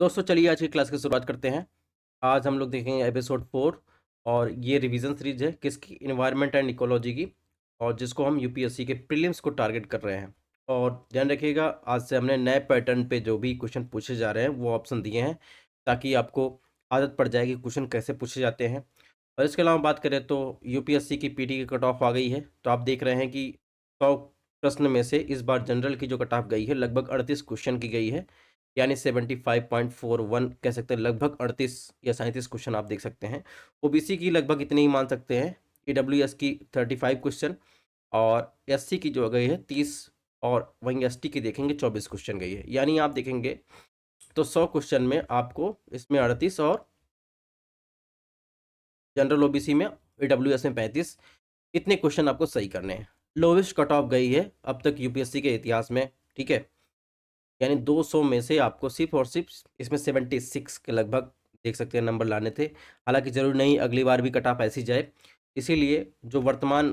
दोस्तों चलिए आज की क्लास की शुरुआत करते हैं। आज हम लोग देखेंगे एपिसोड 4 और ये रिवीजन सीरीज है किसकी, एनवायरनमेंट एंड इकोलॉजी की, और जिसको हम यूपीएससी के प्रीलिम्स को टारगेट कर रहे हैं। और ध्यान रखिएगा, आज से हमने नए पैटर्न पे जो भी क्वेश्चन पूछे जा रहे हैं वो ऑप्शन दिए हैं, ताकि आपको आदत पड़ जाएगी क्वेश्चन कैसे पूछे जाते हैं। और इसके अलावा बात करें तो यूपीएससी की पीटी की कट ऑफ आ गई है, तो आप देख रहे हैं कि 100 प्रश्न में से इस बार जनरल की जो कट ऑफ गई है लगभग 38 क्वेश्चन की गई है, यानी 75.41 कह सकते हैं, लगभग 38 या 37 क्वेश्चन आप देख सकते हैं। ओबीसी की लगभग इतने ही मान सकते हैं, ईडब्ल्यूएस की 35 क्वेश्चन, और एससी की जो गई है 30, और वहीं एसटी की देखेंगे 24 क्वेश्चन गई है। यानी आप देखेंगे तो 100 क्वेश्चन में आपको इसमें 38 और जनरल ओबीसी में, ईडब्ल्यूएस में 35, इतने क्वेश्चन आपको सही करने हैं। लोवेस्ट कट ऑफ गई है अब तक यूपीएससी के इतिहास में, ठीक है। यानी 200 में से आपको सिर्फ और सिर्फ इसमें 76 के लगभग देख सकते हैं नंबर लाने थे। हालांकि जरूरी नहीं अगली बार भी कट ऑफ ऐसी जाए, इसीलिए जो वर्तमान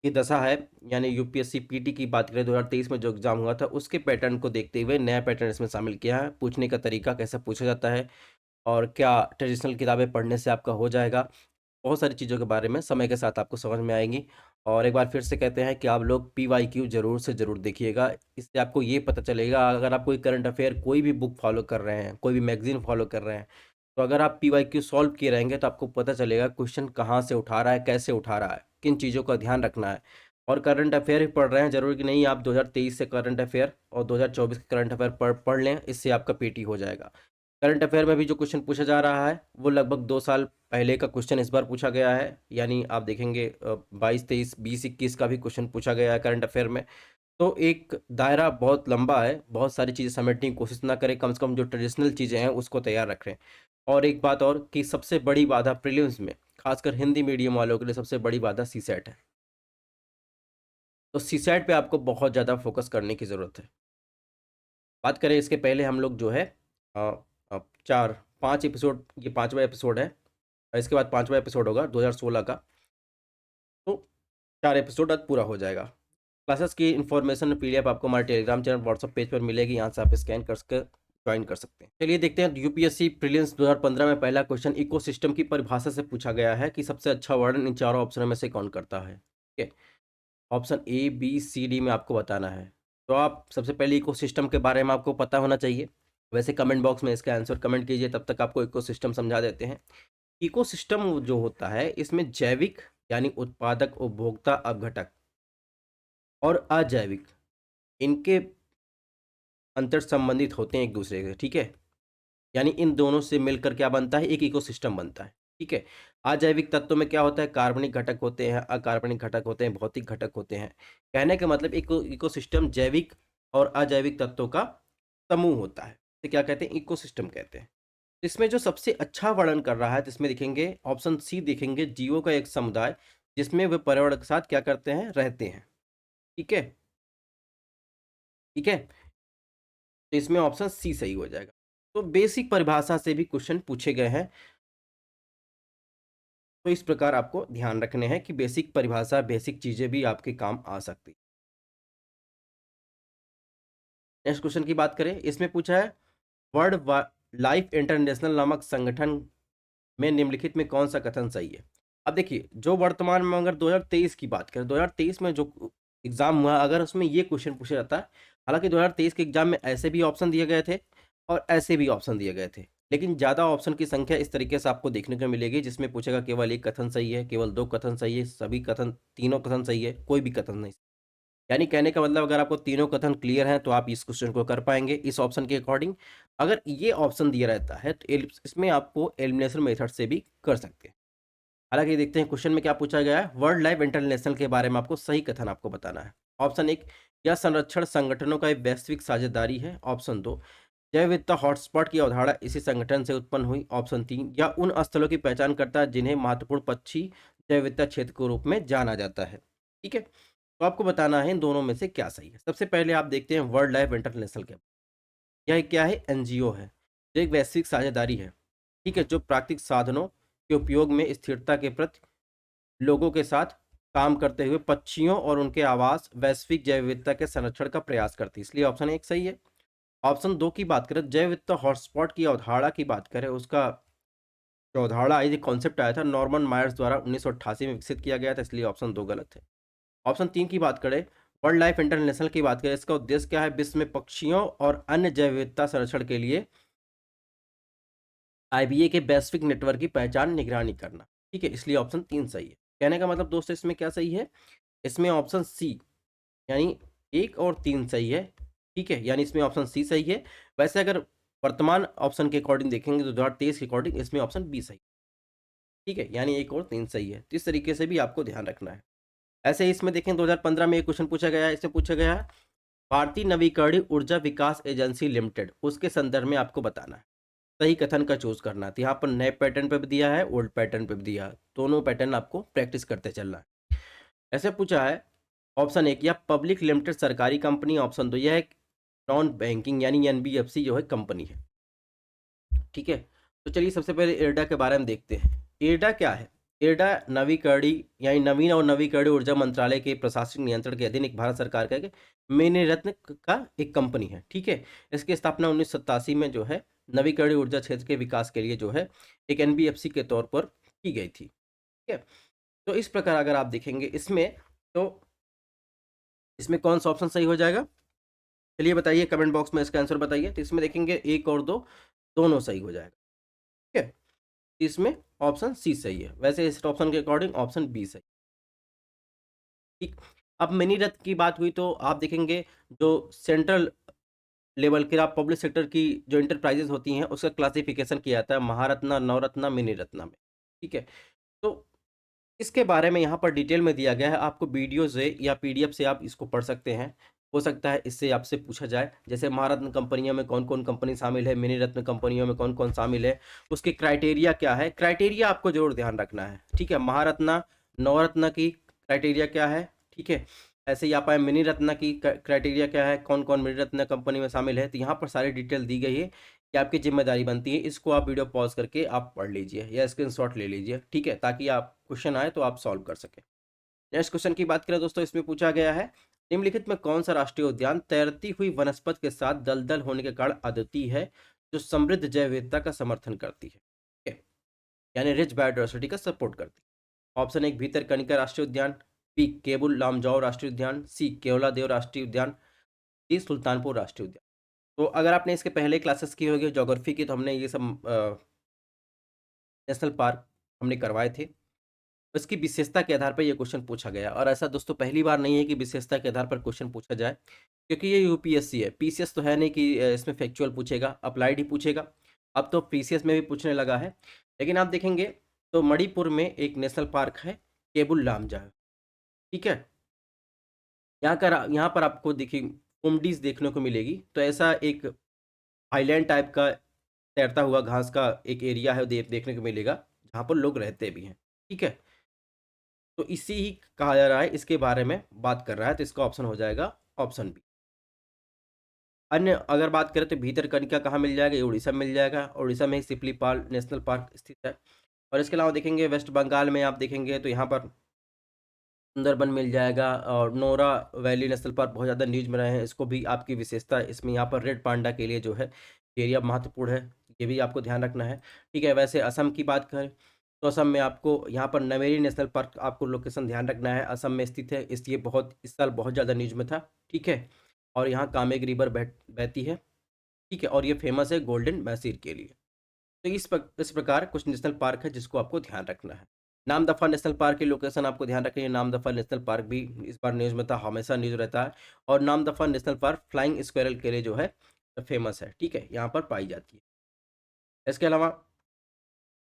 की दशा है, यानी यूपीएससी पीटी की बात करें 2023 में जो एग्जाम हुआ था उसके पैटर्न को देखते हुए नया पैटर्न इसमें शामिल किया है। पूछने का तरीका कैसा पूछा जाता है, और क्या ट्रेडिशनल किताबें पढ़ने से आपका हो जाएगा, बहुत सारी चीज़ों के बारे में समय के साथ आपको समझ में आएंगी। और एक बार फिर से कहते हैं कि आप लोग पीवाईक्यू ज़रूर से ज़रूर देखिएगा, इससे आपको ये पता चलेगा अगर आप कोई करंट अफेयर कोई भी बुक फॉलो कर रहे हैं, कोई भी मैगजीन फॉलो कर रहे हैं, तो अगर आप पीवाईक्यू सॉल्व किए रहेंगे तो आपको पता चलेगा क्वेश्चन कहाँ से उठा रहा है, कैसे उठा रहा है, किन चीज़ों का ध्यान रखना है। और करंट अफेयर ही पढ़ रहे हैं, जरूरी कि नहीं आप 2023 से करंट अफेयर और 2024 के करंट अफेयर पढ़ लें, इससे आपका पीटी हो जाएगा। करंट अफेयर में भी जो क्वेश्चन पूछा जा रहा है वो लगभग 2 साल पहले का क्वेश्चन इस बार पूछा गया है। यानी आप देखेंगे 22, 23, 20, 21 का भी क्वेश्चन पूछा गया है करंट अफेयर में। तो एक दायरा बहुत लंबा है, बहुत सारी चीज़ें समेटने की कोशिश ना करें, कम से कम जो ट्रेडिशनल चीज़ें हैं उसको तैयार रखें। और एक बात और कि सबसे बड़ी बाधा प्रीलिम्स में, खासकर हिंदी मीडियम वालों के लिए सबसे बड़ी बाधा सीसैट है। तो सीसैट पे आपको बहुत ज़्यादा फोकस करने की ज़रूरत है। बात करें इसके पहले हम लोग जो है अ, 5 एपिसोड, ये 5वां एपिसोड है, और इसके बाद 5वां एपिसोड होगा 2016 का। तो 4 एपिसोड आज पूरा हो जाएगा। क्लासेस की इन्फॉर्मेशन पीडीएफ आपको हमारे टेलीग्राम चैनल व्हाट्सएप पेज पर मिलेगी, यहाँ से आप स्कैन कर ज्वाइन कर सकते हैं। चलिए देखते हैं, यूपीएससी प्रीलिम्स 2015 में पहला क्वेश्चन इकोसिस्टम की परिभाषा से पूछा गया है कि सबसे अच्छा वर्णन इन चारों ऑप्शनों में से कौन करता है। ठीक है, option A B C D में आपको बताना है। तो आप सबसे पहले इकोसिस्टम के बारे में आपको पता होना चाहिए। वैसे कमेंट बॉक्स में इसका आंसर कमेंट कीजिए, तब तक आपको इकोसिस्टम समझा देते हैं। इकोसिस्टम जो होता है इसमें जैविक यानी उत्पादक, उपभोक्ता, अपघटक और अजैविक, इनके अंतर संबंधित होते हैं एक दूसरे से, ठीक है। यानी इन दोनों से मिलकर क्या बनता है, एक इकोसिस्टम बनता है, ठीक है। अजैविक तत्वों में क्या होता है, कार्बनिक घटक होते हैं, अकार्बनिक घटक होते हैं, भौतिक घटक होते हैं। कहने का मतलब इकोसिस्टम जैविक और अजैविक तत्वों का समूह होता है, तो क्या कहते हैं, इकोसिस्टम कहते हैं। इसमें जो सबसे अच्छा वर्णन कर रहा है, तो इसमें देखेंगे ऑप्शन सी, देखेंगे जीवों का एक समुदाय जिसमें वे पर्यावरण के साथ क्या करते हैं, रहते हैं, ठीक है। ठीक है, तो इसमें ऑप्शन सी सही हो जाएगा। तो बेसिक परिभाषा से भी क्वेश्चन पूछे गए हैं, तो इस प्रकार आपको ध्यान रखने हैं कि बेसिक परिभाषा, बेसिक चीजें भी आपके काम आ सकती। नेक्स्ट क्वेश्चन की बात करें, इसमें पूछा है वर्ल्ड लाइफ इंटरनेशनल नामक संगठन में निम्नलिखित में कौन सा कथन सही है। अब देखिए, जो वर्तमान में अगर 2023 की बात करें, 2023 में जो एग्जाम हुआ, अगर उसमें ये क्वेश्चन पूछा जाता है, हालांकि 2023 के एग्जाम में ऐसे भी ऑप्शन दिए गए थे और ऐसे भी ऑप्शन दिए गए थे, लेकिन ज़्यादा ऑप्शन की संख्या इस तरीके से आपको देखने को मिलेगी, जिसमें पूछेगा केवल एक कथन सही है, केवल 2 कथन सही है, सभी कथन, तीनों कथन सही है, कोई भी कथन नहीं। यानी कहने का मतलब अगर आपको तीनों कथन क्लियर हैं तो आप इस क्वेश्चन को कर पाएंगे इस ऑप्शन के अकॉर्डिंग। अगर ये ऑप्शन दिया रहता है तो इसमें आपको एलिमिनेशन मेथड से भी कर सकते हैं। हालांकि देखते हैं क्वेश्चन में क्या पूछा गया है। वर्ल्ड लाइफ इंटरनेशनल के बारे में आपको सही कथन आपको बताना है। ऑप्शन 1, यह संरक्षण संगठनों का एक वैश्विक साझेदारी है। ऑप्शन 2, जैव विविधता हॉटस्पॉट की अवधारणा इसी संगठन से उत्पन्न हुई। ऑप्शन 3, यह उन स्थलों की पहचान करता है जिन्हें महत्वपूर्ण पक्षी जैव विविधता क्षेत्र के रूप में जाना जाता है। ठीक है, तो आपको बताना है इन दोनों में से क्या सही है। सबसे पहले आप देखते हैं वर्ल्ड लाइफ इंटरनेशनल के, यह क्या है, एनजीओ है, जो एक वैश्विक साझेदारी है, ठीक है, जो प्राकृतिक साधनों के उपयोग में स्थिरता के प्रति लोगों के साथ काम करते हुए पक्षियों और उनके आवास, वैश्विक जैव विविधता के संरक्षण का प्रयास करती है, इसलिए ऑप्शन 1 सही है। ऑप्शन 2 की बात करें, जैव विविधता हॉटस्पॉट की अवधारणा की बात करें, उसका जो अवधारणा आई थी, कॉन्सेप्ट आया था, नॉर्मन मायर्स द्वारा 1988 में विकसित किया गया था, इसलिए ऑप्शन 2 गलत है। ऑप्शन 3 की बात करें, वर्ल्ड लाइफ इंटरनेशनल की बात करें, इसका उद्देश्य क्या है? विश्व में पक्षियों और अन्य जैव विविधता संरक्षण के लिए आईबीए के वैश्विक नेटवर्क की पहचान निगरानी करना। ठीक है, इसलिए ऑप्शन 3 सही है। कहने का मतलब दोस्तों इसमें क्या सही है? इसमें ऑप्शन सी, यानी 1 और 3 सही है। ठीक है, यानी इसमें ऑप्शन सी सही है। वैसे अगर वर्तमान ऑप्शन के अकॉर्डिंग देखेंगे तो 2023 के अकॉर्डिंग इसमें ऑप्शन बी सही है। ठीक है, यानी 1 और 3 सही है। तो इस तरीके से भी आपको ध्यान रखना है। ऐसे ही इसमें देखें, 2015 में एक क्वेश्चन पूछा गया है, इससे पूछा गया है भारतीय नवीकरणीय ऊर्जा विकास एजेंसी लिमिटेड, उसके संदर्भ में आपको बताना है, सही कथन का चूज करना है। तो यहाँ पर नए पैटर्न पे भी दिया है, ओल्ड पैटर्न पे भी दिया है, दोनों पैटर्न आपको प्रैक्टिस करते चलना है। ऐसे पूछा है ऑप्शन 1, या पब्लिक लिमिटेड सरकारी कंपनी, ऑप्शन 2 यह एक नॉन बैंकिंग यानी एनबीएफसी जो है कंपनी है। ठीक है, तो चलिए सबसे पहले इरडा के बारे में देखते हैं। इरडा क्या है? इरडा नवीकरणीय यानी नवीन और नवीकरणीय ऊर्जा मंत्रालय के प्रशासनिक नियंत्रण के अधीन एक भारत सरकार का एक मिनी रत्न का एक कंपनी है। ठीक है, इसकी स्थापना 1987 में जो है नवीकरणीय ऊर्जा क्षेत्र के विकास के लिए जो है एक एनबीएफसी के तौर पर की गई थी। ठीक है, तो इस प्रकार अगर आप देखेंगे इसमें, तो इसमें कौन सा ऑप्शन सही हो जाएगा? चलिए बताइए कमेंट बॉक्स में इसका आंसर बताइए। तो इसमें देखेंगे 1 और 2 दोनों सही हो जाएगा। ठीक है, इसमें ऑप्शन सी सही है। वैसे इस ऑप्शन के अकॉर्डिंग ऑप्शन बी सही। ठीक, अब मिनी रथ की बात हुई तो आप देखेंगे जो सेंट्रल लेवल के आप पब्लिक सेक्टर की जो इंटरप्राइजेज होती हैं उसका क्लासिफिकेशन किया जाता है महारत्ना, नवरत्ना, मिनी रत्ना में। ठीक है, तो इसके बारे में यहाँ पर डिटेल में दिया गया है, आपको वीडियो से या पीडीएफ से आप इसको पढ़ सकते हैं। हो सकता है इससे आपसे पूछा जाए, जैसे महारत्न कंपनियों में कौन कौन कंपनी शामिल है, मिनी रत्न कंपनियों में कौन कौन शामिल है, उसके क्राइटेरिया क्या है, क्राइटेरिया आपको जरूर ध्यान रखना है। ठीक है, महारत्ना नवरत्न की क्राइटेरिया क्या है? ठीक है, ऐसे ही आप आए मिनी रत्न की क्राइटेरिया क्या है, कौन कौन मिनी रत्न कंपनी में शामिल है, तो यहाँ पर सारी डिटेल दी गई है कि आपकी जिम्मेदारी बनती है इसको आप वीडियो पॉज करके आप पढ़ लीजिए या स्क्रीनशॉट ले लीजिए। ठीक है, ताकि आप क्वेश्चन आए तो आप सॉल्व कर सकें। नेक्स्ट क्वेश्चन की बात करें दोस्तों, इसमें पूछा गया है निम्नलिखित में कौन सा राष्ट्रीय उद्यान तैरती हुई वनस्पति के साथ दलदल होने के कारण अद्वितीय है, जो समृद्ध जैव विविधता का समर्थन करती है? ठीक है, यानी रिच बायोडाइवर्सिटी का सपोर्ट करती है। ऑप्शन 1 भीतरकनिका राष्ट्रीय उद्यान, बी केबुल लामजाओ राष्ट्रीय उद्यान, सी केवलादेव राष्ट्रीय उद्यान, डी सुल्तानपुर राष्ट्रीय उद्यान। तो अगर आपने इसके पहले क्लासेस की होगी ज्योग्राफी की, तो हमने ये सब नेशनल पार्क हमने करवाए थे। उसकी विशेषता के आधार पर ये क्वेश्चन पूछा गया, और ऐसा दोस्तों पहली बार नहीं है कि विशेषता के आधार पर क्वेश्चन पूछा जाए, क्योंकि ये यूपीएससी है। पीसीएस तो है नहीं कि इसमें फैक्चुअल पूछेगा, अप्लाइड ही पूछेगा। अब तो पीसीएस में भी पूछने लगा है। लेकिन आप देखेंगे तो मणिपुर में एक नेशनल पार्क है केबुल लामजाओ। ठीक है, यहाँ पर आपको देखिए कुमडीज देखने को मिलेगी, तो ऐसा एक आइलैंड टाइप का तैरता हुआ घास का एक एरिया है, देखने को मिलेगा, जहाँ पर लोग रहते भी हैं। ठीक है, तो इसी ही कहा जा रहा है, इसके बारे में बात कर रहा है, तो इसका ऑप्शन हो जाएगा ऑप्शन बी। अन्य अगर बात करें तो भीतरकनिका कहाँ मिल जाएगा? ये उड़ीसा में मिल जाएगा, उड़ीसा में ही सिपलीपाल नेशनल पार्क स्थित है। और इसके अलावा देखेंगे वेस्ट बंगाल में आप देखेंगे तो यहाँ पर सुंदरबन मिल जाएगा, और नोरा वैली नेशनल पार्क बहुत ज़्यादा न्यूज में रहे हैं, इसको भी आपकी विशेषता इसमें यहाँ पर रेड पांडा के लिए जो है एरिया महत्वपूर्ण है, ये भी आपको ध्यान रखना है। ठीक है, वैसे असम की बात करें तो असम में आपको यहाँ पर नमेरी नेशनल पार्क आपको लोकेशन ध्यान रखना है, असम में स्थित है, इसलिए इस साल बहुत ज़्यादा न्यूज में था। ठीक है, और यहाँ कामेग रिवर बहती है। ठीक है, और ये फेमस है गोल्डन मैसीर के लिए। तो इस प्रकार कुछ नेशनल पार्क है जिसको आपको ध्यान रखना है। नामदफा नेशनल पार्क की लोकेशन आपको ध्यान रखिए, नामदफा नेशनल पार्क भी इस बार न्यूज़ में था, हमेशा न्यूज़ रहता है। और Namdapha national park flying squirrel के लिए जो है फेमस है। ठीक है, यहाँ पर पाई जाती है। इसके अलावा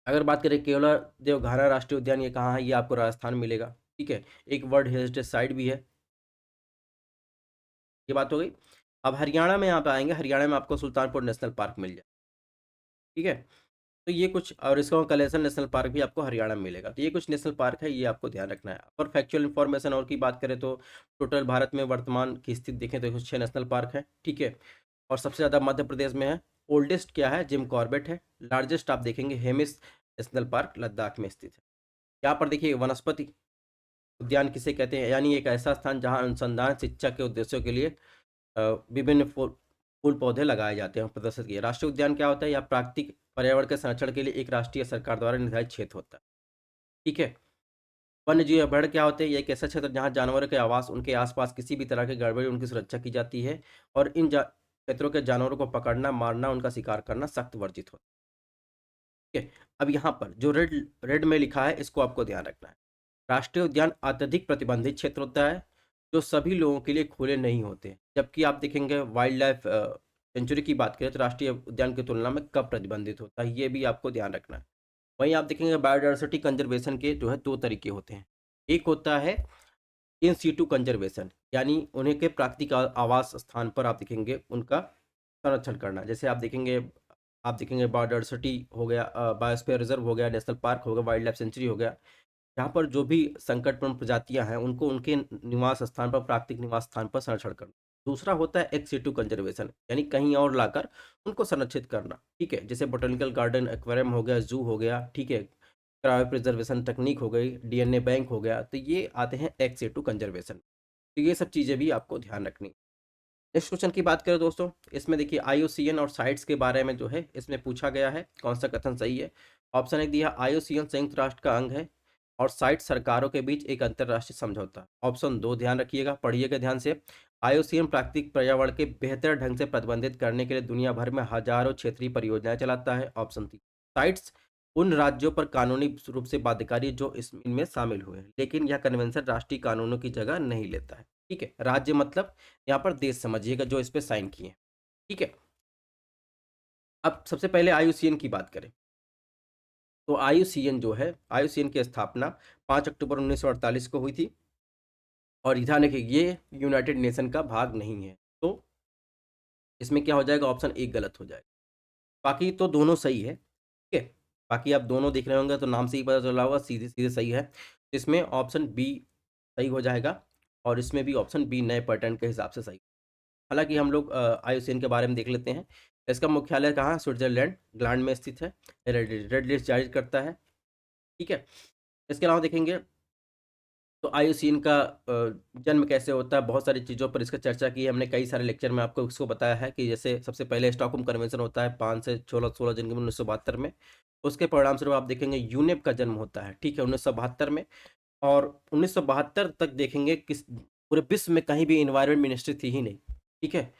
अगर बात करें केवला देवघाना राष्ट्रीय उद्यान, ये कहाँ है? ये आपको राजस्थान में मिलेगा। ठीक है, एक वर्ल्ड हेरिटेज साइट भी है। ये बात हो गई। अब हरियाणा में यहाँ पे आएंगे, हरियाणा में आपको सुल्तानपुर नेशनल पार्क मिल जाए। ठीक है, तो ये कुछ, और इसका कलेसन नेशनल पार्क भी आपको हरियाणा में मिलेगा। तो ये कुछ नेशनल पार्क है, ये आपको ध्यान रखना है। और फैक्चुअल इन्फॉर्मेशन और की बात करें तो टोटल भारत में वर्तमान की स्थिति देखें तो 6 नेशनल पार्क है। ठीक है, और सबसे ज़्यादा मध्य प्रदेश में है। ओल्डेस्ट क्या है? जिम कॉर्बेट है। लार्जेस्ट आप देखेंगे हेमिस नेशनल पार्क लद्दाख में स्थित है। यहाँ पर देखिए वनस्पति उद्यान किसे कहते हैं, यानी एक ऐसा स्थान जहाँ अनुसंधान शिक्षा के उद्देश्यों के लिए विभिन्न फूल पौधे लगाए जाते हैं और प्रदर्शित किए। राष्ट्रीय उद्यान क्या होता है? या प्राकृतिक पर्यावरण के संरक्षण के लिए एक राष्ट्रीय सरकार द्वारा निर्धारित क्षेत्र होता है। ठीक है। वन्य जीव अभयारण्य क्या होते हैं? ये एक ऐसा क्षेत्र जहाँ जानवरों के आवास, उनके आसपास किसी भी तरह की गड़बड़ी, उनकी सुरक्षा की जाती है और इन क्षेत्रों के जानवरों को पकड़ना, मारना, उनका शिकार करना सख्त वर्जित होता है। ठीक है। अब यहाँ पर जो रेड रेड में लिखा है इसको आपको ध्यान रखना है। राष्ट्रीय उद्यान अत्यधिक प्रतिबंधित क्षेत्र होता है जो सभी लोगों के लिए खुले नहीं होते। जबकि आप देखेंगे वाइल्ड लाइफ सेंचुरी की बात करें तो राष्ट्रीय उद्यान की तुलना में कब प्रतिबंधित होता है, ये भी आपको ध्यान रखना है। वहीं आप देखेंगे बायोडायवर्सिटी कंजर्वेशन के जो है 2 तरीके होते हैं। एक होता है इन सीटू कंजर्वेशन, यानी उन्हें के प्राकृतिक आवास स्थान पर आप देखेंगे उनका संरक्षण करना। जैसे आप देखेंगे बायोडायवर्सिटी हो गया, बायोस्फीयर रिजर्व हो गया, नेशनल पार्क हो गया, वाइल्ड लाइफ सेंचुरी हो गया। यहाँ पर जो भी संकटपूर्ण प्रजातियाँ हैं, उनको उनके निवास स्थान पर, प्राकृतिक निवास स्थान पर संरक्षण करना। दूसरा होता है एक्स सिटू कंजर्वेशन, यानी कहीं और लाकर उनको संरक्षित करना, ठीक है? जैसे बॉटेनिकल गार्डन, एक्वेरियम हो गया, ज़ू हो गया, ठीक है? क्रायो प्रिजर्वेशन टेक्निक हो गई, डीएनए बैंक हो गया, तो ये आते हैं एक्स सिटू कंजर्वेशन। तो ये सब चीज़ें भी आपको ध्यान रखनी। नेक्स्ट क्वेश्चन की बात करें दोस्तों, इसमें देखिए आईयूसीएन और साइट्स के बारे में जो है इसमें पूछा गया है, कौन सा कथन सही है? ऑप्शन एक दिया, आईयूसीएन संयुक्त राष्ट्र का अंग है और साइट सरकारों के बीच एक अंतर्राष्ट्रीय समझौता। ऑप्शन दो ध्यान रखिएगा, पढ़िएगा ध्यान से। आईयूसीएन प्राकृतिक पर्यावरण के बेहतर ढंग से प्रबंधित करने के लिए दुनिया भर में हजारों क्षेत्रीय परियोजनाएं चलाता है। ऑप्शन तीन, साइट्स उन राज्यों पर कानूनी रूप से बाध्यकारी जो इनमें शामिल हुए हैं, लेकिन यह कन्वेंशन राष्ट्रीय कानूनों की जगह नहीं लेता है। ठीक है, राज्य मतलब यहाँ पर देश समझिएगा जो इस पे साइन किए हैं। ठीक है। अब सबसे पहले आईयूसीएन की बात करें तो आईयूसीएन जो है, आईयूसीएन की स्थापना 5 अक्टूबर 1948 को हुई थी और ध्यान रखिए ये यूनाइटेड नेशन का भाग नहीं है। तो इसमें क्या हो जाएगा? ऑप्शन एक गलत हो जाएगा। बाकी तो दोनों सही है। ठीक है। बाकी आप दोनों देख रहे होंगे तो नाम से ही पता चला होगा, सीधे सीधे सही है। इसमें ऑप्शन बी सही हो जाएगा और इसमें भी ऑप्शन बी नए पैटर्न के हिसाब से सही। हालाँकि हम लोग आईयूसीएन के बारे में देख लेते हैं। इसका मुख्यालय कहाँ है? स्विट्ज़रलैंड, ग्लांड में स्थित है। रेड लिस्ट जारी करता है। ठीक है। इसके अलावा देखेंगे तो आईयूसीएन का जन्म कैसे होता है, बहुत सारी चीज़ों पर इसका चर्चा की है हमने, कई सारे लेक्चर में आपको इसको बताया है कि जैसे सबसे पहले स्टॉकहोम कन्वेंशन होता है 5 से 16 जनवरी 1972 में। उसके परिणामस्वरूप आप देखेंगे यूनेप का जन्म होता है, ठीक है, 1972 में। और 1972 तक देखेंगे किस पूरे विश्व में कहीं भी एनवायरनमेंट मिनिस्ट्री थी ही नहीं। ठीक है।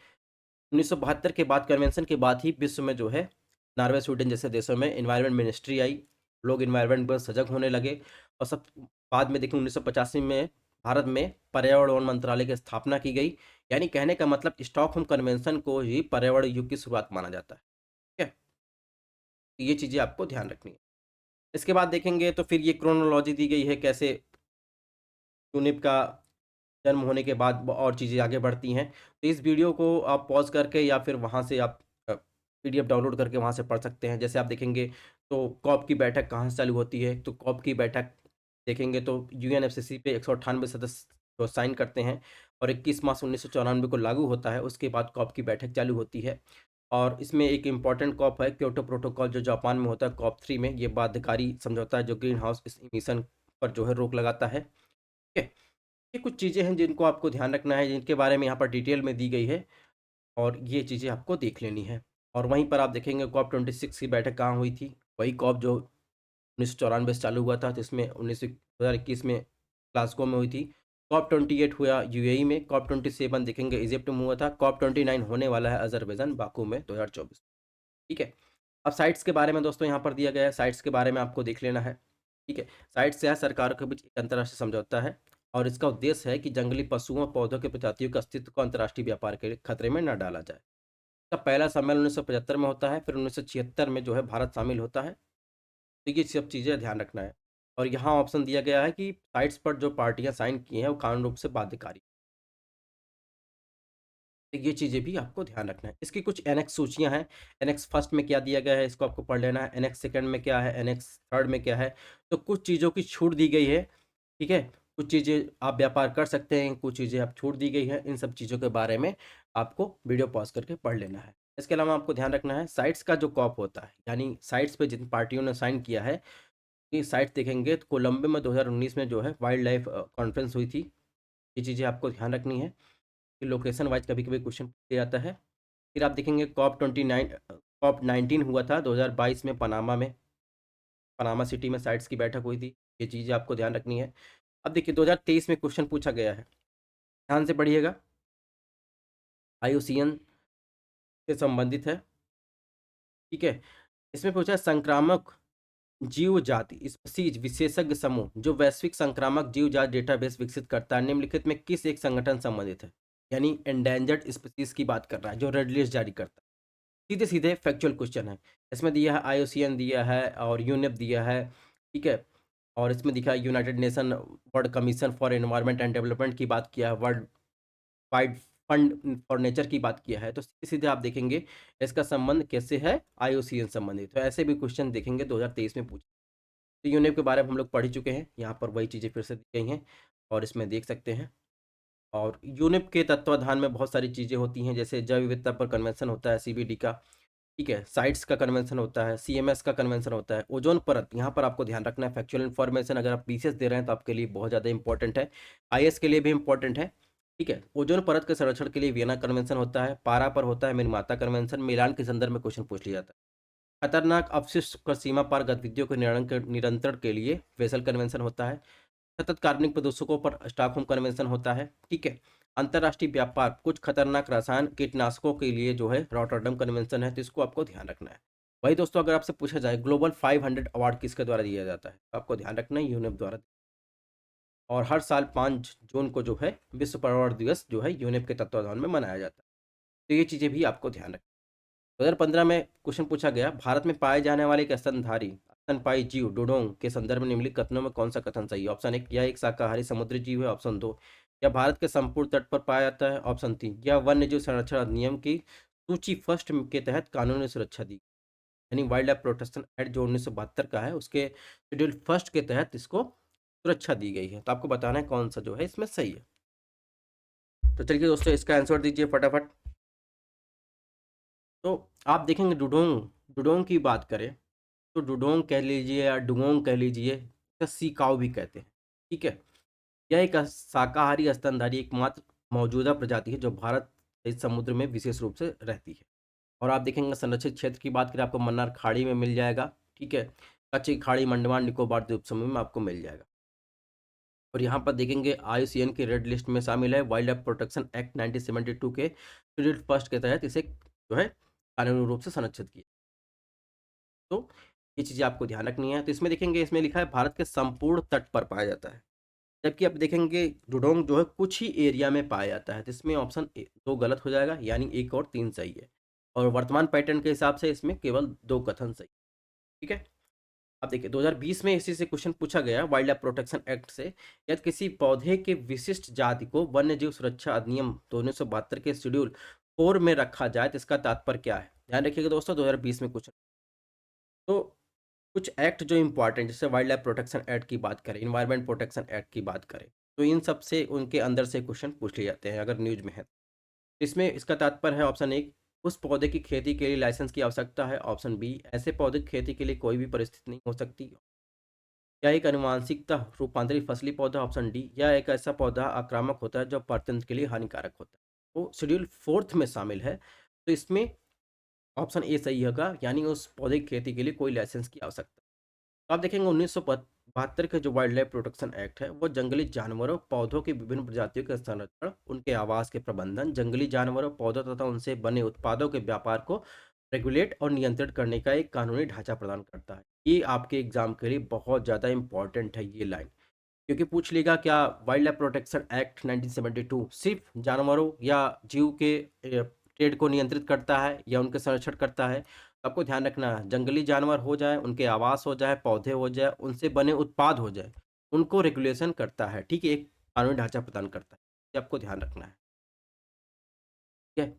1972 के बाद कन्वेंशन के बाद ही विश्व में जो है नॉर्वे, स्वीडन जैसे देशों में एनवायरनमेंट मिनिस्ट्री आई। लोग एनवायरनमेंट पर सजग होने लगे और सब बाद में देखिए 1985 में भारत में पर्यावरण वन मंत्रालय की स्थापना की गई। यानी कहने का मतलब स्टॉकहोम कन्वेंशन को ही पर्यावरण युग की शुरुआत माना जाता है। ठीक है। तो ये चीज़ें आपको ध्यान रखनी है। इसके बाद देखेंगे तो फिर ये क्रोनोलॉजी दी गई है कैसे यूनिप का जन्म होने के बाद और चीज़ें आगे बढ़ती हैं। तो इस वीडियो को आप पॉज़ करके या फिर वहाँ से आप पीडीएफ डाउनलोड करके वहाँ से पढ़ सकते हैं। जैसे आप देखेंगे तो कॉप की बैठक कहाँ से चालू होती है, तो कॉप की बैठक देखेंगे तो यूएनएफसीसी पे 198 सदस्य जो साइन करते हैं और 21 मार्च 1994 को लागू होता है। उसके बाद कॉप की बैठक चालू होती है और इसमें एक इम्पॉर्टेंट कॉप है क्योटो प्रोटोकॉल जो जापान में होता है, कॉप 3 में ये बाध्यकारी समझौता है जो ग्रीन हाउस इमिशन पर जो है रोक लगाता है। ठीक है। ये कुछ चीज़ें हैं जिनको आपको ध्यान रखना है, जिनके बारे में यहाँ पर डिटेल में दी गई है और ये चीज़ें आपको देख लेनी है। और वहीं पर आप देखेंगे कॉप 26 की बैठक कहाँ हुई थी? वही कॉप जो 1994 से चालू हुआ था, जिसमें 2021 में ग्लासगो में हुई थी। कॉप 28 हुआ यूएई में, कॉप 27 देखेंगे इजिप्ट में हुआ था, कॉप 29 होने वाला है अज़रबैजान बाकू में 2024। ठीक है। अब साइट्स के बारे में दोस्तों यहाँ पर दिया गया है, साइट्स के बारे में आपको देख लेना है। ठीक है। साइट्स क्या है? सरकारों के बीच एक अंतर्राष्ट्रीय समझौता है और इसका उद्देश्य है कि जंगली पशुओं और पौधों के प्रजातियों के अस्तित्व को अंतर्राष्ट्रीय व्यापार के खतरे में न डाला जाए। इसका पहला सम्मेलन 1975 में होता है, फिर 1976 में जो है भारत शामिल होता है। तो ये सब चीज़ें ध्यान रखना है और यहाँ ऑप्शन दिया गया है कि साइट्स पर जो पार्टियां साइन की हैं वो कानूनी रूप से बाध्यकारी। तो ये चीज़ें भी आपको ध्यान रखना है। इसकी कुछ एनेक्स सूचियाँ हैं। एनेक्स फर्स्ट में क्या दिया गया है इसको आपको पढ़ लेना है। एनेक्स सेकंड में क्या है, एनेक्स थर्ड में क्या है। तो कुछ चीज़ों की छूट दी गई है। ठीक है। कुछ चीज़ें आप व्यापार कर सकते हैं, कुछ चीज़ें आप छूट दी गई है। इन सब चीज़ों के बारे में आपको वीडियो पॉज करके पढ़ लेना है। इसके अलावा आपको ध्यान रखना है साइट्स का जो कॉप होता है, यानी साइट्स पे जिन पार्टियों ने साइन किया है, ये साइट्स देखेंगे तो कोलंबो में 2019 में जो है वाइल्ड लाइफ कॉन्फ्रेंस हुई थी। ये चीज़ें आपको ध्यान रखनी है कि लोकेशन वाइज कभी-कभी क्वेश्चन पूछ लिया जाता है। फिर आप देखेंगे COP19 हुआ था 2022 में पनामा सिटी में साइट्स की बैठक हुई थी। ये चीज़ें आपको ध्यान रखनी है। अब देखिए 2023 में क्वेश्चन पूछा गया है, ध्यान से पढ़िएगा, IUCN से संबंधित है, ठीक है। इसमें पूछा है संक्रामक जीव जाति स्पीसीज विशेषज्ञ समूह जो वैश्विक संक्रामक जीव जाति डेटाबेस विकसित करता है निम्नलिखित में किस एक संगठन संबंधित है? यानी एंडेंजर्ड स्पीसीज की बात कर रहा है, जो रेड लिस्ट जारी करता है। सीधे सीधे फैक्चुअल क्वेश्चन है। इसमें दिया है IUCN दिया है और यूनेप दिया है, ठीक है। और इसमें दिखा है United nation world commission for environment and development की बात किया है, world wide fund for nature की बात किया है। तो सीधे सीधे आप देखेंगे इसका संबंध कैसे है, IUCN संबंधित। तो ऐसे भी क्वेश्चन देखेंगे 2023 में पूछे। तो यूनेप के बारे में हम लोग पढ़ ही चुके हैं, यहाँ पर वही चीज़ें फिर से दी गई हैं और इसमें देख सकते हैं। और यूनेप के तत्वाधान में बहुत सारी चीज़ें होती हैं, जैसे जैव विविधता पर कन्वेंशन होता है CBD का, ठीक है। साइट्स का कन्वेंशन होता है, CMS का कन्वेंशन होता है। ओजोन परत, यहाँ पर आपको ध्यान रखना है, फैक्चुअल इन्फॉर्मेशन अगर आप BCS दे रहे हैं तो आपके लिए बहुत ज़्यादा इंपॉर्टेंट है, IS के लिए भी इंपॉर्टेंट है, ठीक है। ओजोन परत के संरक्षण के लिए वियना कन्वेंशन होता है, पारा पर होता है मिनमाता कन्वेंशन, मिलान के संदर्भ में क्वेश्चन पूछ लिया जाता है। खतरनाक अपशिष्ट कर सीमा पार गतिविधियों के नियंत्रण के लिए वेसल कन्वेंशन होता है। सतत कार्बनिक प्रदूषकों पर स्टॉकहोम कन्वेंशन होता है, ठीक है। अंतर्राष्ट्रीय व्यापार कुछ खतरनाक रसायन कीटनाशकों के लिए जो है रॉटरडम कन्वेंशन है, तो इसको आपको ध्यान रखना है। वही दोस्तों, अगर आपसे पूछा जाए ग्लोबल 500 अवार्ड किसके द्वारा दिया जाता है, तो आपको ध्यान रखना है यूनेप द्वारा। और हर साल 5 जून को जो है विश्व पर्यावरण दिवस जो है यूनेप के तत्वाधान में मनाया जाता है। तो ये चीज़ें भी आपको ध्यान रखना है। 2015 में क्वेश्चन पूछा गया, भारत में पाए जाने वाले एक स्तनधारी स्तनपायी जीव डुडोंग के संदर्भ में निम्नलिखित कथनों में कौन सा कथन सही है? ऑप्शन 1, यह एक शाकाहारी समुद्री जीव है। ऑप्शन 2, यह भारत के संपूर्ण तट पर पाया जाता है। ऑप्शन 3, यह वन्य जीव संरक्षण अधिनियम की सूची फर्स्ट के तहत कानूनी सुरक्षा दी, यानी वाइल्ड लाइफ प्रोटेक्शन एक्ट जो 1972 का है उसके शेड्यूल फर्स्ट के तहत इसको सुरक्षा दी गई है। तो आपको बताना है कौन सा जो है इसमें सही है। तो चलिए दोस्तों, इसका आंसर दीजिए फटाफट। तो आप देखेंगे डुडोंग डुडोंग की बात करें तो डुडोंग कह लीजिए या डुगोंग कह लीजिए या सीकाव भी कहते हैं, ठीक है। यह एक शाकाहारी स्तनधारी एकमात्र मौजूदा प्रजाति है जो भारत सहित समुद्र में विशेष रूप से रहती है। और आप देखेंगे संरक्षित क्षेत्र की बात करें, आपको मन्नार खाड़ी में मिल जाएगा, ठीक है। कच्ची खाड़ी मंडमान निकोबार द्वीप समूह में आपको मिल जाएगा। और यहाँ पर देखेंगे IUCN की रेड लिस्ट में शामिल है, वाइल्ड लाइफ प्रोटेक्शन एक्ट 1972 के शेड्यूल फर्स्ट के तहत इसे जो है कानूनी रूप से संरक्षित किया। तो ये चीज़ें आपको ध्यान रखनी है। तो इसमें देखेंगे, इसमें लिखा है भारत के संपूर्ण तट पर पाया जाता है, जबकि आप देखेंगे डुडोंग जो है कुछ ही एरिया में पाया जाता है। तो इसमें ऑप्शन 2 गलत हो जाएगा, यानी 1 और 3 सही है। और वर्तमान पैटर्न के हिसाब से इसमें केवल 2 कथन सही, ठीक है। अब देखिए 2020 में इसी से क्वेश्चन पूछा गया वाइल्ड लाइफ प्रोटेक्शन एक्ट से, यदि किसी पौधे के विशिष्ट जाति को वन्य जीव सुरक्षा अधिनियम 1972 के शेड्यूल 4 में रखा जाए तो इसका तात्पर्य क्या है? ध्यान रखिएगा दोस्तों, 2020 में क्वेश्चन। तो कुछ एक्ट जो इंपॉर्टेंट, जैसे वाइल्ड लाइफ प्रोटेक्शन एक्ट की बात करें, इन्वायरमेंट प्रोटेक्शन एक्ट की बात करें, तो इन सब से उनके अंदर से क्वेश्चन पूछ लिए जाते हैं अगर न्यूज में है। इसमें इसका तात्पर्य है ऑप्शन 1, उस पौधे की खेती के लिए लाइसेंस की आवश्यकता है। ऑप्शन बी, ऐसे पौधे की खेती के लिए कोई भी परिस्थिति नहीं हो सकती। या एक अनुवांशिकता रूपांतरित फसली पौधा। ऑप्शन डी, या एक ऐसा पौधा आक्रामक होता है जो परतंत्र के लिए हानिकारक होता है। वो शेड्यूल फोर्थ में शामिल है, तो इसमें ऑप्शन ए सही होगा, यानी उस पौधे की खेती के लिए कोई लाइसेंस की आवश्यकता। तो आप देखेंगे 1972 का जो वाइल्ड लाइफ प्रोटेक्शन एक्ट है वो जंगली जानवरों पौधों की विभिन्न प्रजातियों के संरक्षण, उनके आवास के प्रबंधन, जंगली जानवरों पौधों तथा उनसे बने उत्पादों के व्यापार को रेगुलेट और नियंत्रित करने का एक कानूनी ढांचा प्रदान करता है। ये आपके एग्जाम के लिए बहुत ज़्यादा इंपॉर्टेंट है ये लाइन, क्योंकि पूछ लेगा क्या वाइल्ड लाइफ प्रोटेक्शन एक्ट 1972 सिर्फ जानवरों या जीव के ट्रेड को नियंत्रित करता है या उनके संरक्षण करता है? तो आपको ध्यान रखना है, जंगली जानवर हो जाए, उनके आवास हो जाए, पौधे हो जाए, उनसे बने उत्पाद हो जाए, उनको रेगुलेशन करता है, ठीक है, एक कानूनी ढांचा प्रदान करता है। ये आपको ध्यान रखना है, ठीक है।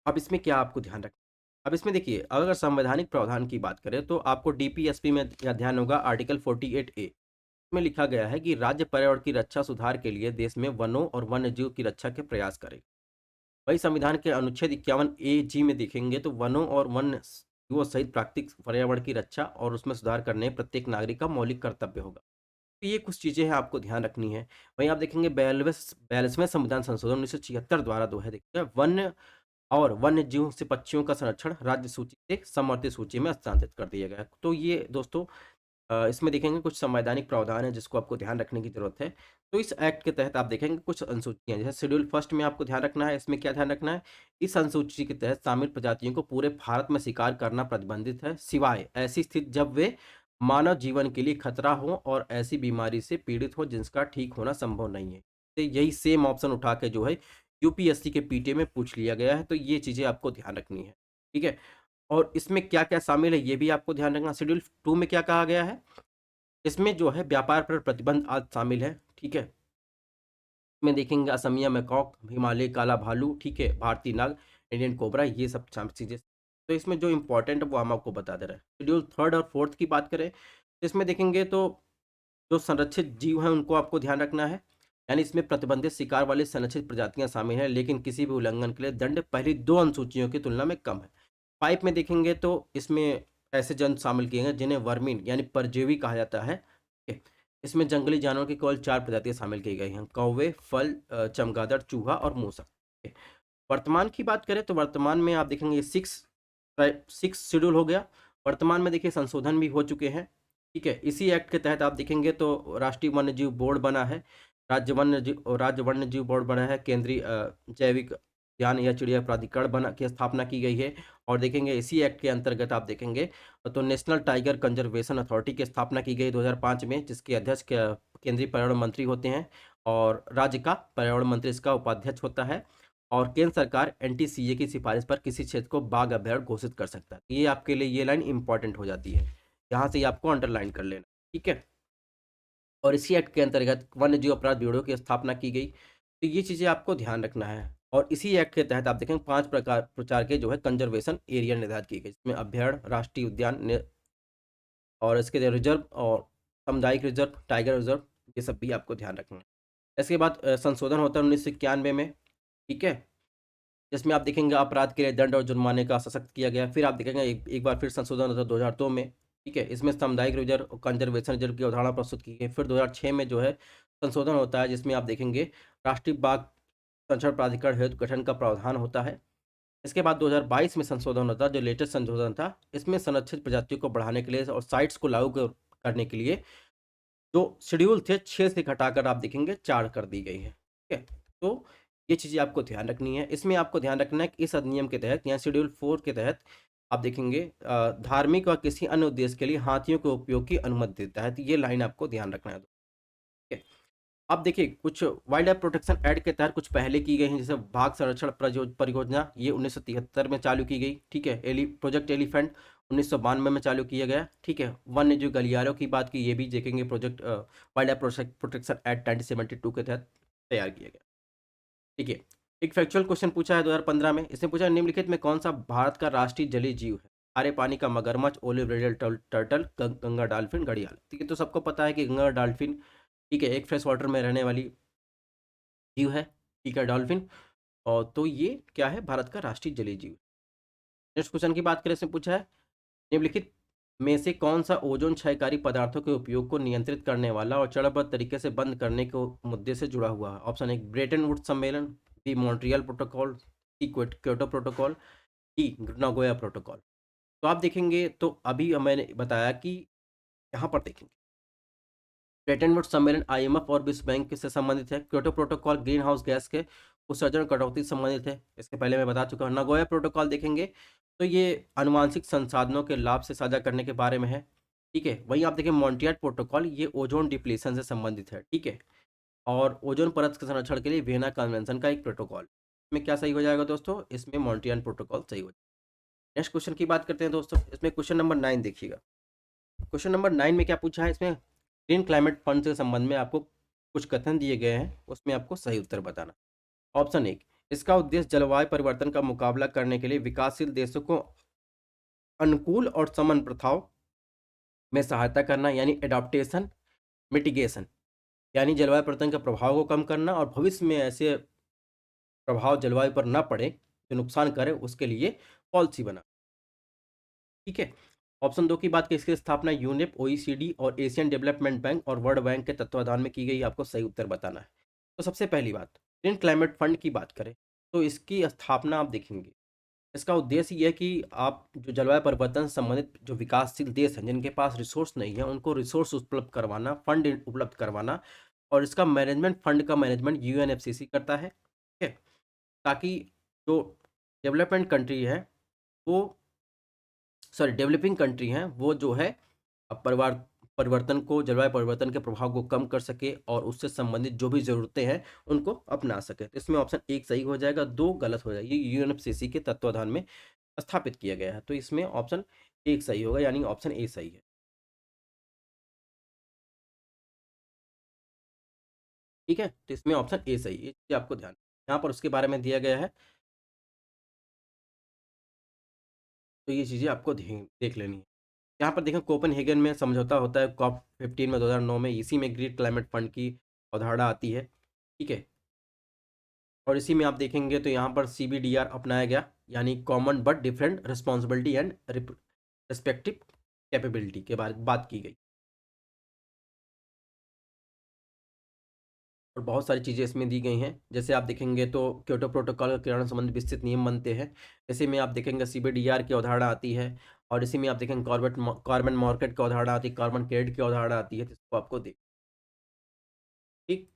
अब इसमें क्या आपको ध्यान रखना है? अब इसमें देखिए, अगर संवैधानिक प्रावधान की बात करें तो आपको DPSP में या ध्यान होगा आर्टिकल 48A में लिखा गया है कि राज्य पर्यावरण की रक्षा सुधार के लिए देश में वनों और वन्य जीव की रक्षा के प्रयास करें। वही संविधान के अनुच्छेद 51A(G) में देखेंगे तो वनों और वन्य जीवों सहित प्राकृतिक पर्यावरण की रक्षा और उसमें सुधार करने प्रत्येक नागरिक का मौलिक कर्तव्य होगा। तो ये कुछ चीजें हैं आपको ध्यान रखनी है। वहीं आप देखेंगे 42वें संविधान संशोधन 1976 द्वारा जो है देखिए वन्य और वन्य जीवों से पक्षियों का संरक्षण राज्य सूची से समवर्ती सूची में स्थानांतरित कर दिया गया है। तो ये दोस्तों इसमें देखेंगे कुछ संवैधानिक प्रावधान है जिसको आपको ध्यान रखने की जरूरत है। तो इस एक्ट के तहत आप देखेंगे कुछ अनुसूचियां, जैसे शेड्यूल फर्स्ट में आपको ध्यान रखना है। इसमें क्या ध्यान रखना है, इस अनुसूची के तहत शामिल प्रजातियों को पूरे भारत में शिकार करना प्रतिबंधित है, सिवाय ऐसी स्थिति जब वे मानव जीवन के लिए खतरा हो और ऐसी बीमारी से पीड़ित हो जिसका ठीक होना संभव नहीं है। तो यही सेम ऑप्शन उठा के जो है यूपीएससी के पीटीए में पूछ लिया गया है। तो ये चीजें आपको ध्यान रखनी है, ठीक है। और इसमें क्या-क्या शामिल है ये भी आपको ध्यान रखना। शेड्यूल 2 में क्या कहा गया है, इसमें जो है व्यापार पर प्रतिबंध आज शामिल है, ठीक है। इसमें देखेंगे असमिया मैकॉक, हिमालयी काला भालू, ठीक है, भारतीय नाग, इंडियन कोबरा, ये सब चीज़ें। तो इसमें जो इम्पोर्टेंट है वो हम आपको बता दे रहे हैं। शेड्यूल 3 और 4 की बात करें, तो इसमें देखेंगे तो जो संरक्षित जीव हैं उनको आपको ध्यान रखना है। यानी इसमें प्रतिबंधित शिकार वाली संरक्षित प्रजातियां शामिल हैं, लेकिन किसी भी उल्लंघन के लिए दंड पहली 2 अनुसूचियों की तुलना में कम है। 5 में देखेंगे तो इसमें ऐसे जंतु शामिल किए गए जिन्हें वर्मीन यानी परजीवी कहा जाता है, ठीक है। इसमें जंगली जानवरों की केवल 4 प्रजातियां शामिल की गई हैं, कौवे, फल, चमगादड़, चूहा और मूसक, ठीक है। वर्तमान की बात करें तो वर्तमान में आप देखेंगे 6 शेड्यूल हो गया। वर्तमान में देखिए संशोधन भी हो चुके हैं, ठीक है। इसी एक्ट के तहत आप देखेंगे तो राष्ट्रीय वन्यजीव बोर्ड बना है, राज्य वन्यजीव बोर्ड बना है, केंद्रीय जैविक उद्यान या चिड़िया प्राधिकरण बना की स्थापना की गई है। और देखेंगे इसी एक्ट के अंतर्गत आप देखेंगे तो नेशनल टाइगर कंजर्वेशन अथॉरिटी की स्थापना की गई 2005 में, जिसके अध्यक्ष केंद्रीय पर्यावरण मंत्री होते हैं और राज्य का पर्यावरण मंत्री इसका उपाध्यक्ष होता है। और केंद्र सरकार एनटीसीए की सिफारिश पर किसी क्षेत्र को बाघ अभयारण्य घोषित कर सकता है। ये आपके लिए ये लाइन इंपॉर्टेंट हो जाती है, यहाँ से ही आपको अंडरलाइन कर लेना, ठीक है। और इसी एक्ट के अंतर्गत वन्य जीव अपराध ब्यूरो की स्थापना की गई। तो ये चीज़ें आपको ध्यान रखना है। और इसी एक्ट के तहत आप देखेंगे 5 प्रकार के जो है कंजर्वेशन एरिया निर्धारित किए गए, जिसमें अभ्यारण्य, राष्ट्रीय उद्यान और इसके रिजर्व और सामुदायिक रिजर्व, टाइगर रिजर्व, ये सब भी आपको ध्यान रखना है। इसके बाद संशोधन होता है 1991 में, ठीक है, जिसमें आप देखेंगे अपराध के लिए दंड और जुर्माने का सशक्त किया गया। फिर आप देखेंगे एक बार फिर संशोधन होता है 2002 में, ठीक है। इसमें सामुदायिक रिजर्व और कंजर्वेशन रिजर्व की अवधारणा प्रस्तुत की गई। फिर 2006 में जो है संशोधन होता है, जिसमें आप देखेंगे राष्ट्रीय बाघ संरक्षण प्राधिकरण हेतु गठन का प्रावधान होता है। इसके बाद 2022 में संशोधन होता है, जो लेटेस्ट संशोधन था। इसमें संरक्षित प्रजातियों को बढ़ाने के लिए और साइट्स को लागू करने के लिए जो शेड्यूल थे 6 से घटाकर आप देखेंगे 4 कर दी गई है, ठीक है। तो ये चीज़ें आपको ध्यान रखनी है। इसमें आपको ध्यान रखना है कि इस अधिनियम के तहत या शेड्यूल 4 के तहत आप देखेंगे धार्मिक और किसी अन्य उद्देश्य के लिए हाथियों के उपयोग की अनुमति देता है। तो ये लाइन आपको ध्यान रखना है, ठीक है। अब देखिए कुछ वाइल्ड लाइफ प्रोटेक्शन एक्ट के तहत कुछ पहले की गई हैं, जैसे बाघ संरक्षण परियोजना, ये 1973 में चालू की गई, ठीक है। प्रोजेक्ट एलिफेंट 1992 में चालू किया गया, ठीक है। वन्य जीव गलियारों की बात की, ये भी देखेंगे project wild life protection act 1972 के तहत तैयार किया गया, ठीक है। एक फैक्चुअल क्वेश्चन पूछा है 2015 में। इसने पूछा निम्नलिखित में कौन सा भारत का राष्ट्रीय जलीय जीव है? खारे पानी का मगरमच्छ, olive radial turtle, Ganga dolphin, घड़ियाल। ठीक है, तो सबको पता है कि गंगा डॉल्फिन, ठीक है, एक फ्रेश वाटर में रहने वाली जीव है, ठीक है, डॉल्फिन। और तो ये क्या है, भारत का राष्ट्रीय जलीय जीव। नेक्स्ट क्वेश्चन की बात करें, इसमें पूछा है निम्नलिखित में से कौन सा ओजोन क्षयकारी पदार्थों के उपयोग को नियंत्रित करने वाला और चरणबद्ध तरीके से बंद करने के मुद्दे से जुड़ा हुआ है? ऑप्शन 1 ब्रेटन वुड्स सम्मेलन, B Montreal protocol, C Kyoto protocol, D Nagoya protocol. तो आप देखेंगे तो अभी मैंने बताया कि यहाँ पर देखेंगे ब्रेटन वुड्स सम्मेलन आईएमएफ और विश्व बैंक से संबंधित है। Kyoto protocol green house gas के उत्सर्जन कटौती से संबंधित है, इसके पहले मैं बता चुका हूँ। नागोया प्रोटोकॉल देखेंगे तो ये आनुवांशिक संसाधनों के लाभ से साझा करने के बारे में है, ठीक है। वहीं आप देखें मॉन्ट्रियल प्रोटोकॉल, ये ओजोन डिप्लीशन से संबंधित है, ठीक है। और ओजोन परत के संरक्षण के लिए वियना कन्वेंशन का एक प्रोटोकॉल। इसमें क्या सही हो जाएगा दोस्तों, इसमें मॉन्ट्रियल प्रोटोकॉल सही हो जाएगा। नेक्स्ट क्वेश्चन की बात करते हैं दोस्तों, इसमें क्वेश्चन नंबर 9 देखिएगा। क्वेश्चन नंबर 9 में क्या पूछा है, इसमें ग्रीन क्लाइमेट फंड के संबंध में आपको कुछ कथन दिए गए हैं, उसमें आपको सही उत्तर बताना। ऑप्शन 1 इसका उद्देश्य जलवायु परिवर्तन का मुकाबला करने के लिए विकासशील देशों को अनुकूल और समन प्रथाओं में सहायता करना, यानी एडॉप्टेशन मिटिगेशन, यानी जलवायु परिवर्तन के प्रभाव को कम करना और भविष्य में ऐसे प्रभाव जलवायु पर न पड़े जो नुकसान करे, उसके लिए पॉलिसी बना, ठीक है। ऑप्शन 2 की बात की, इसकी स्थापना यूनेप, ओईसीडी और एशियन डेवलपमेंट बैंक और वर्ल्ड बैंक के तत्वाधान में की गई, आपको सही उत्तर बताना है। तो सबसे पहली बात ग्रीन क्लाइमेट फंड की बात करें, तो इसकी स्थापना आप देखेंगे, इसका उद्देश्य ये है कि आप जो जलवायु परिवर्तन से संबंधित जो विकासशील देश हैं, जिनके पास रिसोर्स नहीं है, उनको रिसोर्स उपलब्ध करवाना, फंड उपलब्ध करवाना, और इसका मैनेजमेंट, फंड का मैनेजमेंट यूएनएफसीसी करता है, ठीक है? ताकि जो डेवलपमेंट कंट्री है वो, सॉरी डेवलपिंग कंट्री हैं, वो जो है परिवार परिवर्तन को, जलवायु परिवर्तन के प्रभाव को कम कर सके और उससे संबंधित जो भी ज़रूरतें हैं उनको अपना सके। तो इसमें ऑप्शन 1 सही हो जाएगा, 2 गलत हो जाएगा। ये यूएनएफसीसी के तत्वाधान में स्थापित किया गया है, तो इसमें ऑप्शन 1 सही होगा, यानी ऑप्शन ए सही है। ठीक है? तो इसमें ऑप्शन ए सही है, ये चीज़ आपको ध्यान, यहाँ पर उसके बारे में दिया गया है, तो ये चीज़ें आपको देख लेनी है। यहाँ पर देखें, कोपेनहेगन में समझौता होता है कॉप 15 में 2009 में, इसी में ग्रीन क्लाइमेट फंड की अवधारणा आती है, ठीक है? और इसी में आप देखेंगे तो यहाँ पर सीबीडीआर अपनाया गया, यानी common but different responsibility and respective capability के बारे में बात की गई। और बहुत सारी चीज़ें इसमें दी गई हैं, जैसे आप देखेंगे तो क्योटो प्रोटोकॉल के क्रियान्वयन संबंधी विस्तृत नियम बनते हैं। इसी में आप देखेंगे सीबीडीआर की अवधारणा आती है, और इसी में आप देखेंगे कार्बन मार्केट की अवधारणा आती है, कार्बन क्रेडिट की अवधारणा आती है, तो इसको आपको देख, ठीक।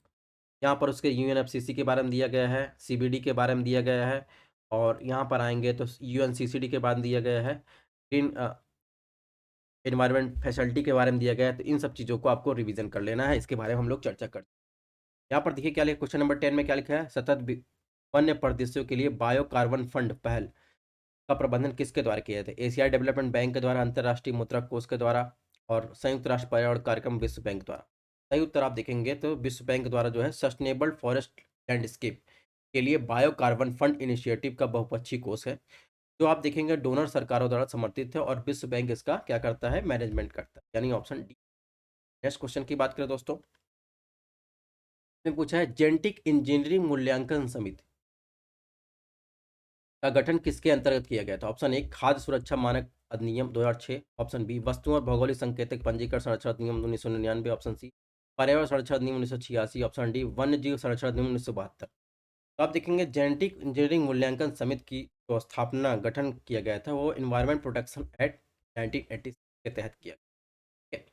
यहाँ पर उसके यूएनएफसीसी के बारे में दिया गया है, सीबीडी के बारे में दिया गया है, और यहाँ पर आएंगे तो यूएनसीसीडी के बारे में दिया गया है, ग्रीन एनवायरनमेंट फैसिलिटी के बारे में दिया गया है। तो इन सब चीज़ों को आपको रिवीजन कर लेना है, इसके बारे में हम लोग चर्चा करते हैं। यहाँ पर देखिए क्या लिखा, क्वेश्चन नंबर 10 में क्या लिखा है, सतत वन्य परिदृश्यों के लिए बायो कार्बन फंड पहल का प्रबंधन किसके द्वारा किया जाता है? एशियाई डेवलपमेंट बैंक के द्वारा, अंतर्राष्ट्रीय मुद्रा कोष के द्वारा, और संयुक्त राष्ट्र पर्यावरण कार्यक्रम विश्व बैंक द्वारा। सही उत्तर आप देखेंगे तो विश्व बैंक द्वारा जो है सस्टेनेबल फॉरेस्ट लैंडस्केप के लिए बायो कार्बन फंड इनिशिएटिव का बहुपक्षीय कोष है, जो आप देखेंगे डोनर सरकारों द्वारा समर्थित है, और विश्व बैंक इसका क्या करता है, मैनेजमेंट करता है, यानी ऑप्शन डी। नेक्स्ट क्वेश्चन की बात करें दोस्तों, इसमें पूछा है जेनेटिक इंजीनियरिंग मूल्यांकन समिति का गठन किसके अंतर्गत किया गया था? ऑप्शन ए खाद्य सुरक्षा मानक अधिनियम 2006, ऑप्शन बी वस्तुओं और भौगोलिक संकेतक पंजीकरण संरक्षण अधिनियम 1999, ऑप्शन सी पर्यावरण संरक्षण अधिनियम 1986, ऑप्शन डी वन्य जीव संरक्षण अधिनियम 1972। तो आप देखेंगे जेनेटिक इंजीनियरिंग मूल्यांकन समिति की जो स्थापना, गठन किया गया था, वो इन्वायरमेंट प्रोटेक्शन एक्ट 1986 के तहत किया गया।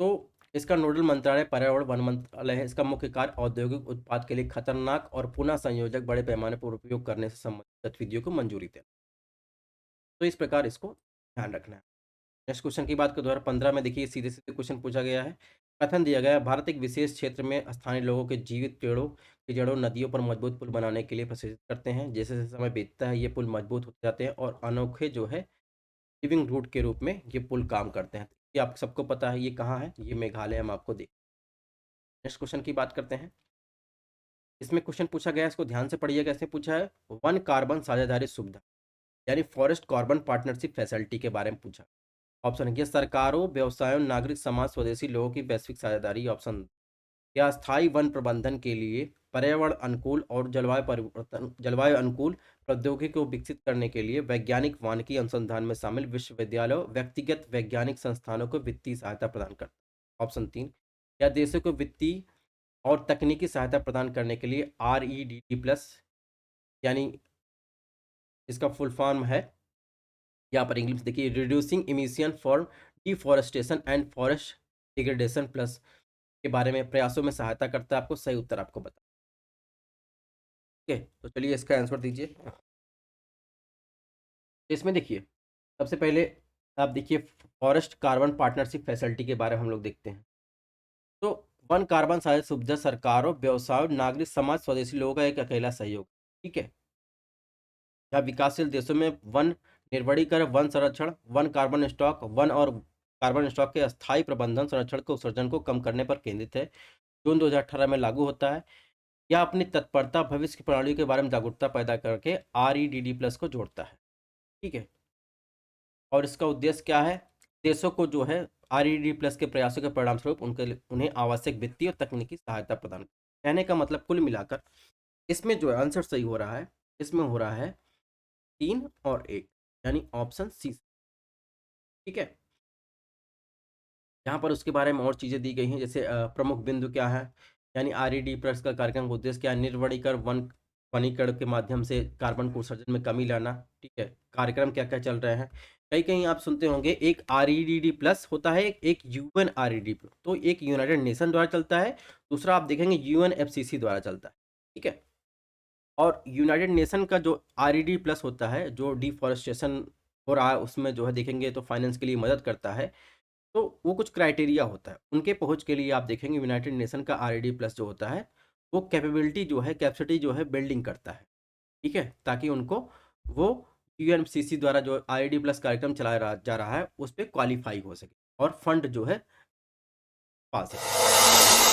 तो इसका नोडल मंत्रालय पर्यावरण वन मंत्रालय है। इसका मुख्य कार्य औद्योगिक उत्पाद के लिए खतरनाक और पुनः संयोजक बड़े पैमाने पर उपयोग करने से संबंधित गतिविधियों को मंजूरी देना। तो इस प्रकार इसको ध्यान रखना है। नेक्स्ट क्वेश्चन की बात करें, 2015 में देखिए सीधे सीधे क्वेश्चन पूछा गया है। कथन दिया गया है, भारत एक विशेष क्षेत्र में स्थानीय लोगों के जीवित पेड़ों की जड़ों नदियों पर मजबूत पुल बनाने के लिए प्रशिक्षित करते हैं। जैसे जैसे समय बीतता है ये पुल मजबूत होते जाते हैं और अनोखे जो है लिविंग रूट के रूप में ये पुल काम करते हैं। ये आप सबको पता है, ये कहाँ है, ये मेघालय हम आपको देख। नेक्स्ट क्वेश्चन की बात करते हैं। इसमें क्वेश्चन पूछा गया है, इसको ध्यान से पढ़िएगा। इसमें पूछा है वन कार्बन साझेदारी सुविधा, यानी फॉरेस्ट कार्बन पार्टनरशिप फैसिलिटी के बारे में पूछा। ऑप्शन है, सरकारों, व्यवसायों, नागरिक समाज, स्वदेशी लोगों की वैश्विक साझेदारी। ऑप्शन क्या, स्थायी वन प्रबंधन के लिए पर्यावरण अनुकूल और जलवायु अनुकूल प्रौद्योगिकी को विकसित करने के लिए वैज्ञानिक वानिकी अनुसंधान में शामिल विश्वविद्यालयों, व्यक्तिगत वैज्ञानिक संस्थानों को वित्तीय सहायता प्रदान करता। ऑप्शन 3, या देशों को वित्तीय और तकनीकी सहायता प्रदान करने के लिए REDD+, यानी इसका फुल फॉर्म है, यहाँ पर इंग्लिश देखिए, reducing emission for deforestation and forest degradation plus, के बारे में प्रयासों में सहायता करता है आपको। सही उत्तर आपको बता, ठीक है? तो चलिए इसका आंसर दीजिए। इसमें देखिए, सबसे पहले आप देखिए फॉरेस्ट कार्बन पार्टनरशिप फैसिलिटी के बारे में हम लोग देखते हैं। तो वन कार्बन साझा सुविधा सरकारों, व्यवसायों, नागरिक समाज, स्वदेशी लोगों का एक अकेला सहयोग, ठीक है? जहाँ विकासशील देशों में वन निर्वणीकरण, वन संरक्षण, वन कार्बन स्टॉक, वन और कार्बन स्टॉक के अस्थायी प्रबंधन, संरक्षण को उत्सर्जन को कम करने पर केंद्रित है। जून 2018 में लागू होता है। यह अपनी तत्परता भविष्य की प्रणाली के बारे में जागरूकता पैदा करके REDD+ को जोड़ता है, ठीक है? और इसका उद्देश्य क्या है? देशों को जो है REDD+ के प्रयासों के परिणाम स्वरूप उन्हें आवश्यक वित्तीय और तकनीकी सहायता प्रदान। कहने का मतलब कुल मिलाकर इसमें जो है आंसर सही हो रहा है, इसमें हो रहा है 3 और 1, यानी ऑप्शन सी, ठीक है? यहाँ पर उसके बारे में और चीज़ें दी गई हैं, जैसे प्रमुख बिंदु क्या है, यानी REDD+ का कार्यक्रम का उद्देश्य क्या है, निर्वणीकरण, वन वनीकरण के माध्यम से कार्बन को उत्सर्जन में कमी लाना, ठीक है। कार्यक्रम क्या-क्या चल रहे हैं, कहीं-कहीं आप सुनते होंगे एक आरईडीडी प्लस होता है, एक यूएनआरईडी तो एक यूनाइटेड नेशन द्वारा चलता है, दूसरा आप देखेंगे यूएनएफसीसी द्वारा चलता है, ठीक है। और यूनाइटेड नेशन का जो आरईडी प्लस होता है, जो डिफॉरेस्टेशन हो रहा है उसमें जो है देखेंगे तो फाइनेंस के लिए मदद करता है। तो वो कुछ क्राइटेरिया होता है, उनके पहुँच के लिए आप देखेंगे यूनाइटेड नेशन का आरईडी प्लस जो होता है, वो कैपेबिलिटी जो है, कैपेसिटी जो है बिल्डिंग करता है, ठीक है? ताकि उनको वो यूएनएफसीसी द्वारा जो आरईडी प्लस कार्यक्रम चलाया जा रहा है, उस पे क्वालीफाई हो सके और फंड जो है पा सके।